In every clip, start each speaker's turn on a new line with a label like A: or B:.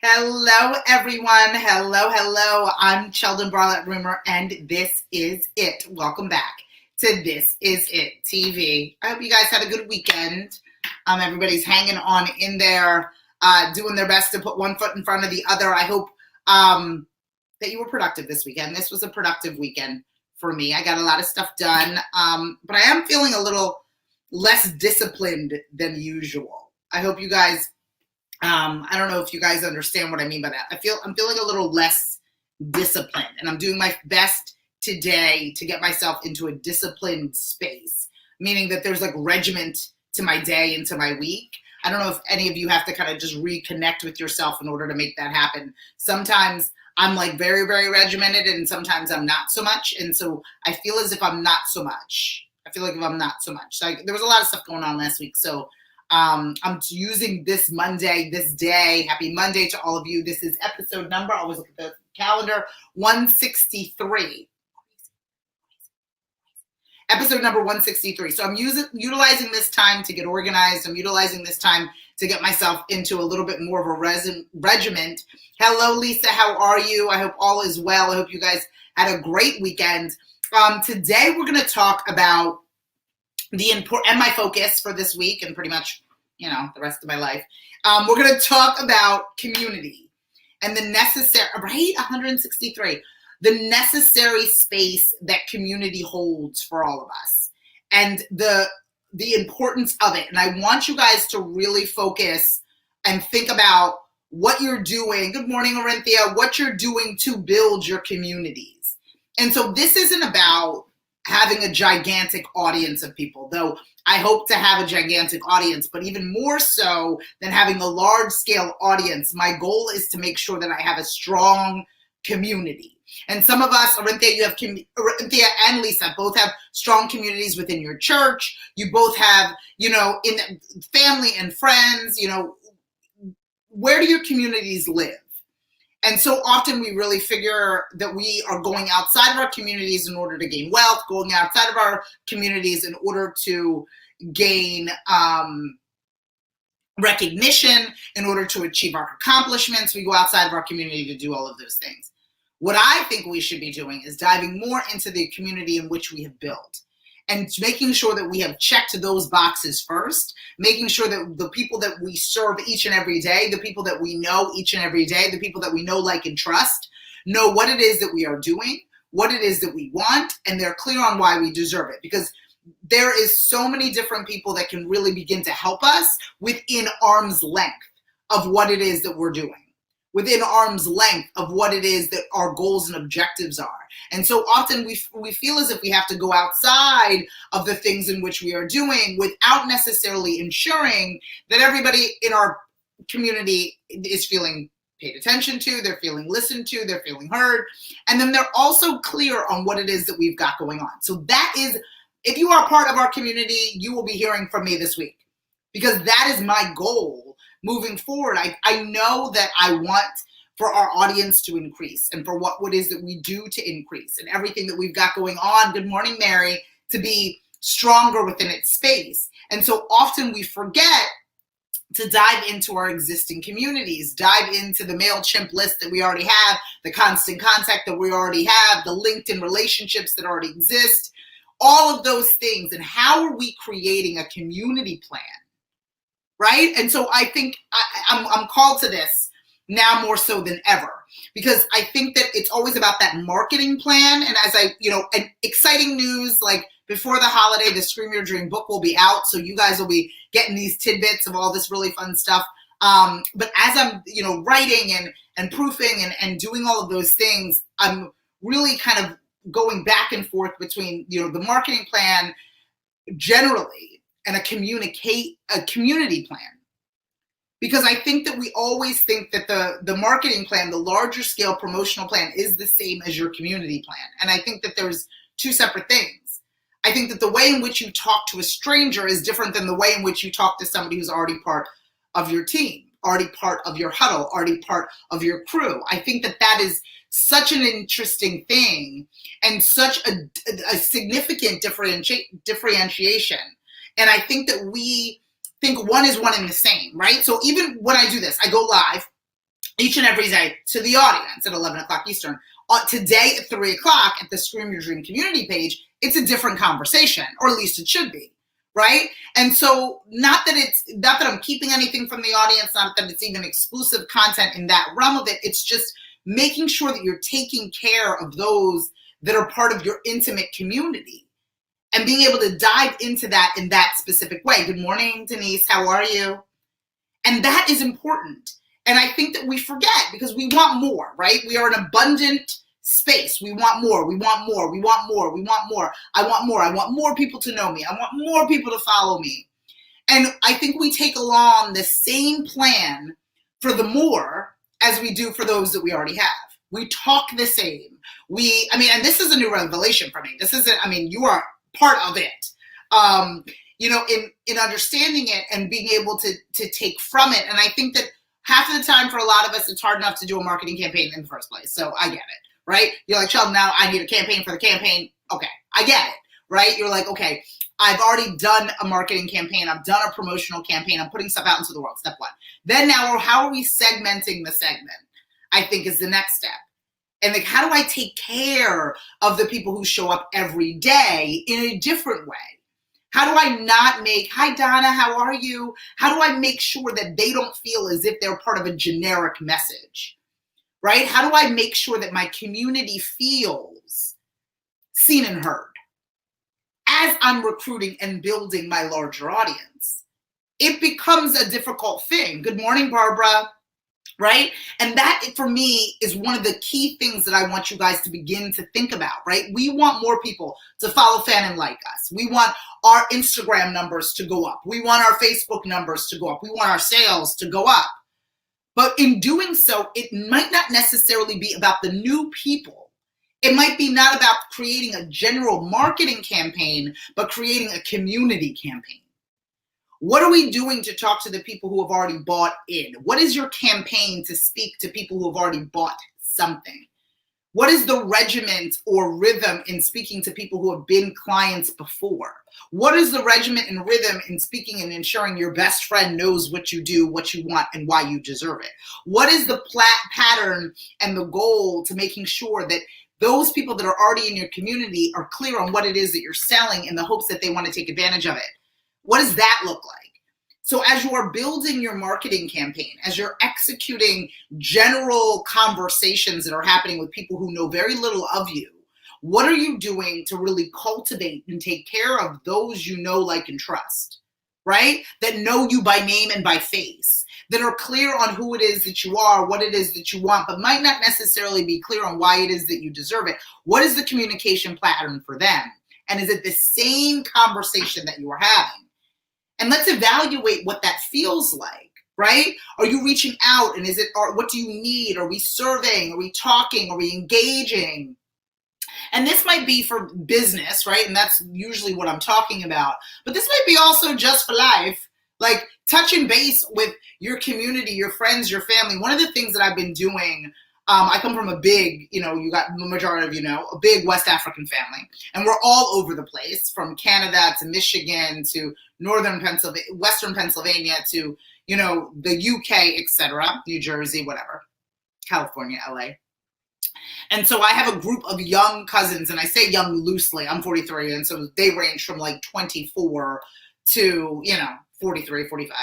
A: Hello, everyone. Hello. I'm Sheldon Barlett-Rumor, and this is it. Welcome back to This Is It TV. I hope you guys had a good weekend. Everybody's hanging on in there, doing their best to put one foot in front of the other. I hope that you were productive this weekend. This was a productive weekend for me. I got a lot of stuff done, but I am feeling a little less disciplined than usual. I hope you guys I don't know if you guys understand what I mean by that. I'm feeling a little less disciplined, and I'm doing my best today to get myself into a disciplined space, meaning that there's like regiment to my day and to my week. I don't know if any of you have to kind of just reconnect with yourself in order to make that happen. Sometimes I'm like very, very regimented, and sometimes I'm not so much. And so I feel as if I'm not so much. I feel like if I'm not so much. So there was a lot of stuff going on last week. So I'm using this Monday, this day. Happy Monday to all of you. This is episode number, I always look at the calendar, 163. Episode number 163. So I'm utilizing this time to get organized. I'm utilizing this time to get myself into a little bit more of a regiment. Hello, Lisa. How are you? I hope all is well. I hope you guys had a great weekend. Today we're going to talk about and my focus for this week and pretty much, the rest of my life. We're going to talk about community and the necessary, right? 163, the necessary space that community holds for all of us and the importance of it. And I want you guys to really focus and think about what you're doing. Good morning, Orinthia. What you're doing to build your communities. And so this isn't about having a gigantic audience of people, though I hope to have a gigantic audience, but even more so than having a large scale audience, my goal is to make sure that I have a strong community. And some of us, Orinthia and Lisa, both have strong communities within your church. You both have, in family and friends, where do your communities live? And so often we really figure that we are going outside of our communities in order to gain wealth, going outside of our communities in order to gain recognition, in order to achieve our accomplishments. We go outside of our community to do all of those things. What I think we should be doing is diving more into the community in which we have built and making sure that we have checked those boxes first, making sure that the people that we serve each and every day, the people that we know each and every day, the people that we know, like, and trust, know what it is that we are doing, what it is that we want, and they're clear on why we deserve it. Because there is so many different people that can really begin to help us within arm's length of what it is that we're doing, within arm's length of what it is that our goals and objectives are. And so often we feel as if we have to go outside of the things in which we are doing without necessarily ensuring that everybody in our community is feeling paid attention to, they're feeling listened to, they're feeling heard, and then they're also clear on what it is that we've got going on. So that is, if you are part of our community, you will be hearing from me this week, because that is my goal moving forward. I know that I want for our audience to increase and for what it is that we do to increase and everything that we've got going on, good morning, Mary, to be stronger within its space. And so often we forget to dive into our existing communities, dive into the MailChimp list that we already have, the constant contact that we already have, the LinkedIn relationships that already exist, all of those things. And how are we creating a community plan? Right? And so I think I'm called to this now more so than ever, because I think that it's always about that marketing plan. And as and exciting news, like before the holiday, the Scream Your Dream book will be out. So you guys will be getting these tidbits of all this really fun stuff. But as I'm, writing and proofing and doing all of those things, I'm really kind of going back and forth between, the marketing plan generally and a community plan. Because I think that we always think that the marketing plan, the larger scale promotional plan, is the same as your community plan. And I think that there's two separate things. I think that the way in which you talk to a stranger is different than the way in which you talk to somebody who's already part of your team, already part of your huddle, already part of your crew. I think that that is such an interesting thing and such a significant differentiation. And I think that we think one is one and the same, right? So even when I do this, I go live each and every day to the audience at 11 o'clock Eastern. Today at 3 o'clock at the Scream Your Dream community page, it's a different conversation, or at least it should be, right? And so not that I'm keeping anything from the audience, not that it's even exclusive content in that realm of it. It's just making sure that you're taking care of those that are part of your intimate community and being able to dive into that in that specific way. Good morning, Denise. How are you? And that is important. And I think that we forget because we want more, right? We are an abundant space. We want more. We want more. We want more. We want more. I want more. I want more people to know me. I want more people to follow me. And I think we take along the same plan for the more as we do for those that we already have. We talk the same. And this is a new revelation for me. You are part of it. In understanding it and being able to take from it. And I think that half of the time for a lot of us, it's hard enough to do a marketing campaign in the first place. So I get it, right? You're like, Sheldon, now I need a campaign for the campaign. Okay, I get it, right? You're like, okay, I've already done a marketing campaign. I've done a promotional campaign. I'm putting stuff out into the world, step one. Then now, how are we segmenting the segment? I think is the next step. And like, how do I take care of the people who show up every day in a different way? How do I not hi Donna, how are you? How do I make sure that they don't feel as if they're part of a generic message, right? How do I make sure that my community feels seen and heard as I'm recruiting and building my larger audience? It becomes a difficult thing. Good morning, Barbara. Right? And that, for me, is one of the key things that I want you guys to begin to think about, right? We want more people to follow, fan, and like us. We want our Instagram numbers to go up. We want our Facebook numbers to go up. We want our sales to go up. But in doing so, it might not necessarily be about the new people. It might be not about creating a general marketing campaign, but creating a community campaign. What are we doing to talk to the people who have already bought in? What is your campaign to speak to people who have already bought something? What is the regiment or rhythm in speaking to people who have been clients before? What is the regiment and rhythm in speaking and ensuring your best friend knows what you do, what you want, and why you deserve it? What is the pattern and the goal to making sure that those people that are already in your community are clear on what it is that you're selling in the hopes that they want to take advantage of it? What does that look like? So as you are building your marketing campaign, as you're executing general conversations that are happening with people who know very little of you, what are you doing to really cultivate and take care of those you know, like, and trust, right? That know you by name and by face, that are clear on who it is that you are, what it is that you want, but might not necessarily be clear on why it is that you deserve it. What is the communication pattern for them? And is it the same conversation that you are having? And let's evaluate what that feels like, right? Are you reaching out, and what do you need? Are we surveying? Are we talking? Are we engaging? And this might be for business, right? And that's usually what I'm talking about. But this might be also just for life, like touching base with your community, your friends, your family. One of the things that I've been doing, I come from a big, you got the majority of a big West African family. And we're all over the place, from Canada to Michigan to northern Pennsylvania, western Pennsylvania to, the UK, etc., New Jersey, whatever, California, LA. And so I have a group of young cousins, and I say young loosely. I'm 43, and so they range from like 24 to, 43, 45.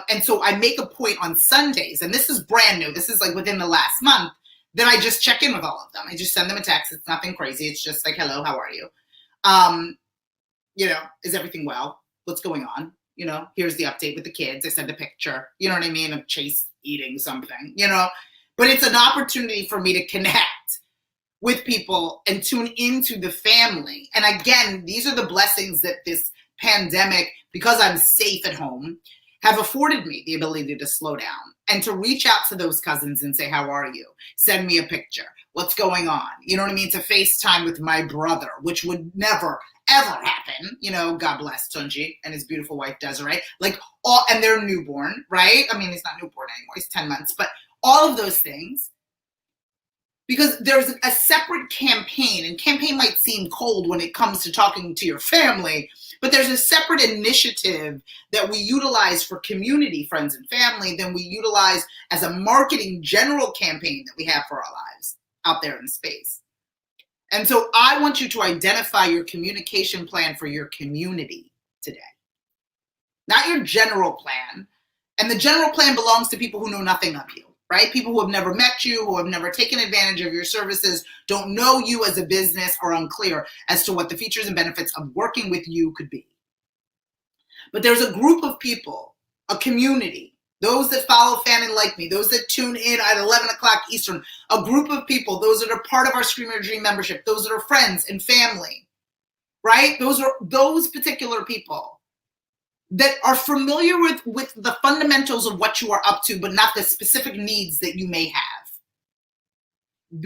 A: And so I make a point on Sundays, and this is brand new. This is like within the last month. Then I just check in with all of them. I just send them a text. It's nothing crazy. It's just like, hello, how are you? Is everything well? What's going on? Here's the update with the kids. I send a picture, you know what I mean, of Chase eating something, but it's an opportunity for me to connect with people and tune into the family. And again, these are the blessings that this pandemic, because I'm safe at home, have afforded me the ability to slow down and to reach out to those cousins and say, how are you? Send me a picture. What's going on? You know what I mean? To FaceTime with my brother, which would never, ever happen. God bless Tunji and his beautiful wife, Desiree. And they're newborn, right? I mean, he's not newborn anymore. He's 10 months. But all of those things, because there's a separate campaign, and campaign might seem cold when it comes to talking to your family, But there's a separate initiative that we utilize for community, friends, and family than we utilize as a marketing general campaign that we have for our lives out there in space. And so I want you to identify your communication plan for your community today, not your general plan. And the general plan belongs to people who know nothing of you, right? People who have never met you, who have never taken advantage of your services, don't know you as a business, are unclear as to what the features and benefits of working with you could be. But there's a group of people, a community, those that follow Fan and Like Me, those that tune in at 11 o'clock Eastern, a group of people, those that are part of our Scream Your Dream membership, those that are friends and family, right? Those are those particular people that are familiar with the fundamentals of what you are up to, but not the specific needs that you may have.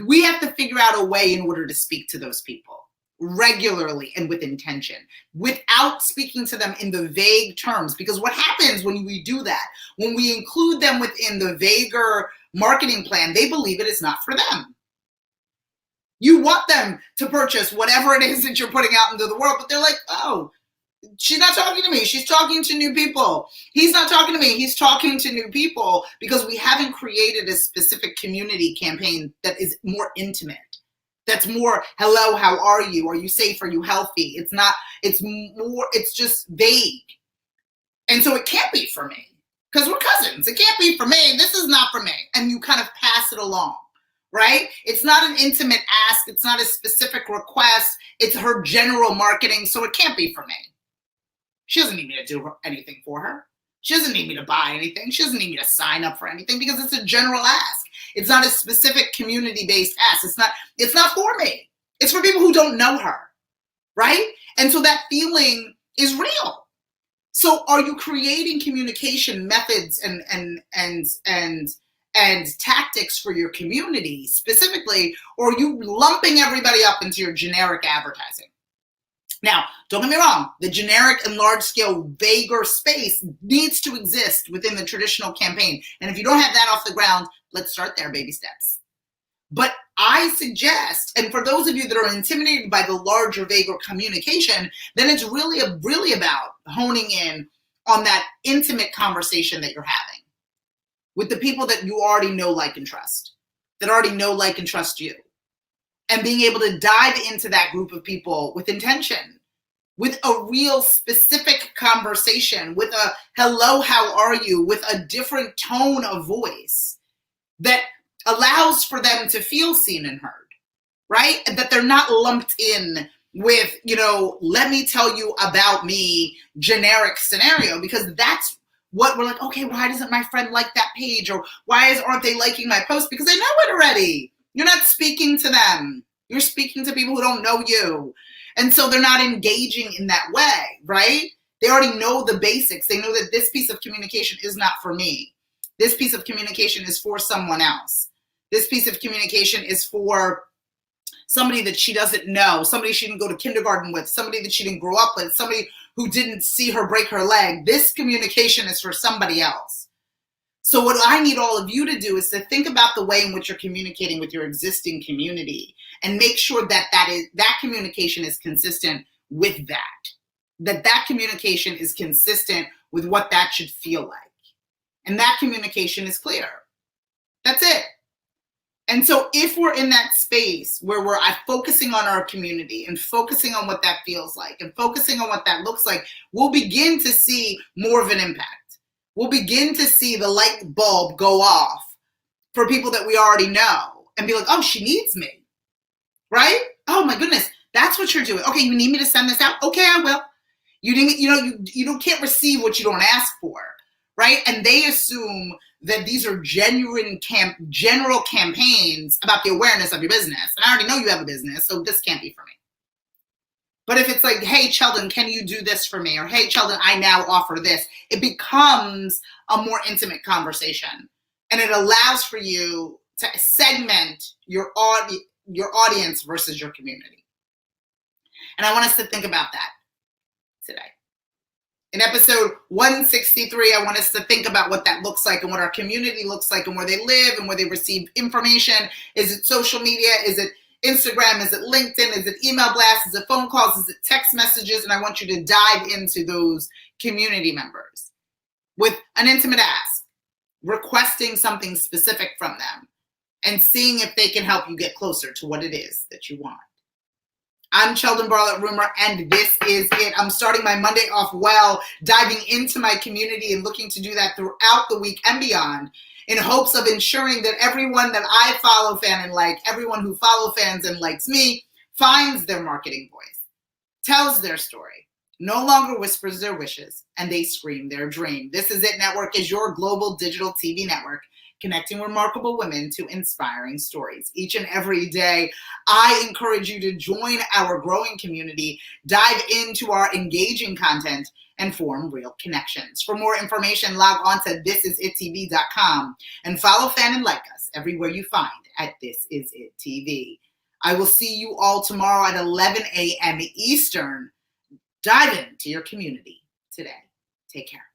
A: We have to figure out a way in order to speak to those people regularly and with intention, without speaking to them in the vague terms. Because what happens when we do that, when we include them within the vaguer marketing plan, they believe it is not for them. You want them to purchase whatever it is that you're putting out into the world, but they're like, oh, she's not talking to me. She's talking to new people. He's not talking to me. He's talking to new people, because we haven't created a specific community campaign that is more intimate. That's more, hello, how are you? Are you safe? Are you healthy? It's not, it's more, it's just vague. And so it can't be for me, because we're cousins. It can't be for me. This is not for me. And you kind of pass it along, right? It's not an intimate ask. It's not a specific request. It's her general marketing. So it can't be for me. She doesn't need me to do anything for her. She doesn't need me to buy anything. She doesn't need me to sign up for anything, because it's a general ask. It's not a specific community-based ask. It's not for me. It's for people who don't know her, right? And so that feeling is real. So are you creating communication methods and tactics for your community specifically, or are you lumping everybody up into your generic advertising? Now, don't get me wrong, the generic and large-scale vaguer space needs to exist within the traditional campaign. And if you don't have that off the ground, let's start there, baby steps. But I suggest, and for those of you that are intimidated by the larger, vaguer communication, then it's really about honing in on that intimate conversation that you're having with the people that you already know, like, and trust, that already know, like, and trust you. And being able to dive into that group of people with intention, with a real specific conversation, with a hello, how are you, with a different tone of voice that allows for them to feel seen and heard, right? And that they're not lumped in with, let me tell you about me generic scenario, because that's what we're like, okay, why doesn't my friend like that page? Or why aren't they liking my post? Because they know it already. You're not speaking to them. You're speaking to people who don't know you. And so they're not engaging in that way, right? They already know the basics. They know that this piece of communication is not for me. This piece of communication is for someone else. This piece of communication is for somebody that she doesn't know, somebody she didn't go to kindergarten with, somebody that she didn't grow up with, somebody who didn't see her break her leg. This communication is for somebody else. So what I need all of you to do is to think about the way in which you're communicating with your existing community, and make sure that that communication is consistent with that communication is consistent with what that should feel like. And that communication is clear. That's it. And so if we're in that space where we're focusing on our community and focusing on what that feels like and focusing on what that looks like, we'll begin to see more of an impact. We'll begin to see the light bulb go off for people that we already know and be like, oh, she needs me. Right? Oh my goodness, that's what you're doing. Okay, you need me to send this out? Okay, I will. You can't receive what you don't ask for, right? And they assume that these are genuine general campaigns about the awareness of your business. And I already know you have a business, so this can't be for me. But if it's like, hey, Sheldon, can you do this for me? Or hey, Sheldon, I now offer this. It becomes a more intimate conversation. And it allows for you to segment your audience versus your community. And I want us to think about that today. In episode 163, I want us to think about what that looks like and what our community looks like and where they live and where they receive information. Is it social media? Is it Instagram? Is it LinkedIn? Is it email blasts? Is it phone calls? Is it text messages? And I want you to dive into those community members with an intimate ask, requesting something specific from them, and seeing if they can help you get closer to what it is that you want. I'm Sheldon Bartlett Rumor, and this is it. I'm starting my Monday off well, diving into my community and looking to do that throughout the week and beyond, in hopes of ensuring that everyone that I follow, fan, and like, everyone who follow, fans, and likes me, finds their marketing voice, tells their story, no longer whispers their wishes, and they scream their dream. This Is It Network is your global digital TV network, connecting remarkable women to inspiring stories. Each and every day, I encourage you to join our growing community, dive into our engaging content, and form real connections. For more information, log on to thisisittv.com and follow, fan, and like us everywhere you find at This Is It TV. I will see you all tomorrow at 11 a.m. Eastern. Dive into your community today. Take care.